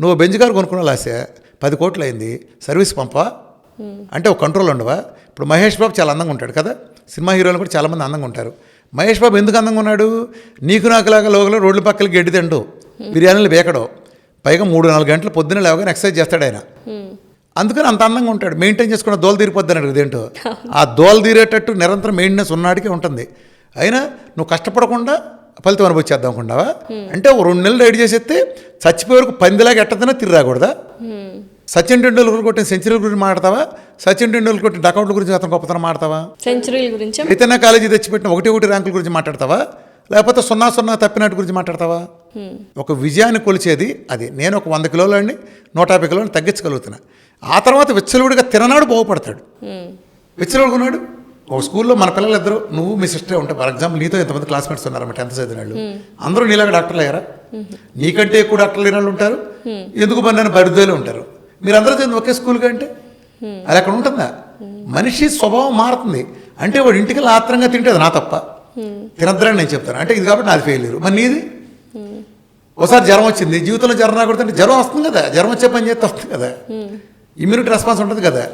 నువ్వు Benz car కొనుక్కున్న లాసే 10 కోట్లు అయింది, సర్వీస్ పంపా అంటే ఒక కంట్రోల్ ఉండవా? ఇప్పుడు మహేష్ బాబు చాలా అందంగా ఉంటాడు కదా, సినిమా హీరోలు కూడా చాలామంది అందంగా ఉంటారు. మహేష్ బాబు ఎందుకు అందంగా ఉన్నాడు? నీకు నాకులాగా లోగలో రోడ్ల పక్కల గడ్డి తిండు, బిర్యానీలు బేకడు, పైగా 3-4 గంటలు పొద్దున్న లేవగానే ఎక్సర్సైజ్ చేస్తాడు ఆయన. అందుకని అంత అందంగా ఉంటాడు. మెయింటైన్ చేసుకున్న దోలు తీరిపోద్ది అన్నాడు ఏంటో. ఆ దోలు తీరేటట్టు నిరంతరం మెయింటెనెన్స్ ఉన్నాడికే ఉంటుంది. అయినా నువ్వు కష్టపడకుండా ఫలితం అనుభవించేద్దాం అనుకుంటావా? అంటే ఒక 2 నెలలు రైడ్ చేసేస్తే చచ్చిపోయే వరకు పందిలాగా ఎట్టదన్నా తిరిగి రాకూడదా? సచిన్ టెండూల్కర్ కొట్టిన సెంచరీల గురించి మాట్లాడతావా? సచిన్ టెండూల్కర్ కొట్టిన డకౌట్ల గురించి అతను గొప్పతనం మాట్లాడతావా? సెంచరీల గురించి చైతన్య కాలేజీ తెచ్చిపెట్టిన 1 ర్యాంకుల గురించి మాట్లాడతావా? లేకపోతే 0 తప్పినట్టు గురించి మాట్లాడతావా? ఒక విజయాన్ని కొలిచేది అది. నేను ఒక 100 కిలోలని 150 కిలోని తగ్గించగలుగుతున్నా. ఆ తర్వాత విచ్చలవిడిగా తిననాడు బాగుపడతాడు. విచ్చలవిడుకున్నాడు. ఒక స్కూల్లో మన పిల్లలు ఇద్దరు, నువ్వు మీ సిస్టరే ఉంటారు. ఫర్ ఎగ్జాంపుల్ నీతో ఎంతమంది క్లాస్మేట్స్ ఉన్నారమ్మ 10th చదివిన వాళ్ళు, అందరూ నీలాగా డాక్టర్లు అయ్యారా? నీకంటే ఎక్కువ డాక్టర్లు లేని వాళ్ళు ఉంటారు, ఎందుకు పని బరిదోలు ఉంటారు. మీరందరూ చదివింది ఒకే స్కూల్గా అంటే అది అక్కడ ఉంటుందా? మనిషి స్వభావం మారుతుంది. అంటే వాడు ఇంటికి ఆత్రంగా తింటే అది నా తప్ప, తినద్దని నేను చెప్తాను. అంటే ఇది కాబట్టి నాది ఫెయిల్యూర్. మరి నీది? ఒకసారి జ్వరం వచ్చింది, జీవితంలో జ్వరం రాకూడదంటే జ్వరం వస్తుంది కదా, జ్వరం వచ్చే పని చేస్తే వస్తుంది కదా, ఇమ్యూనిటీ రెస్పాన్స్ ఉంటుంది కదా.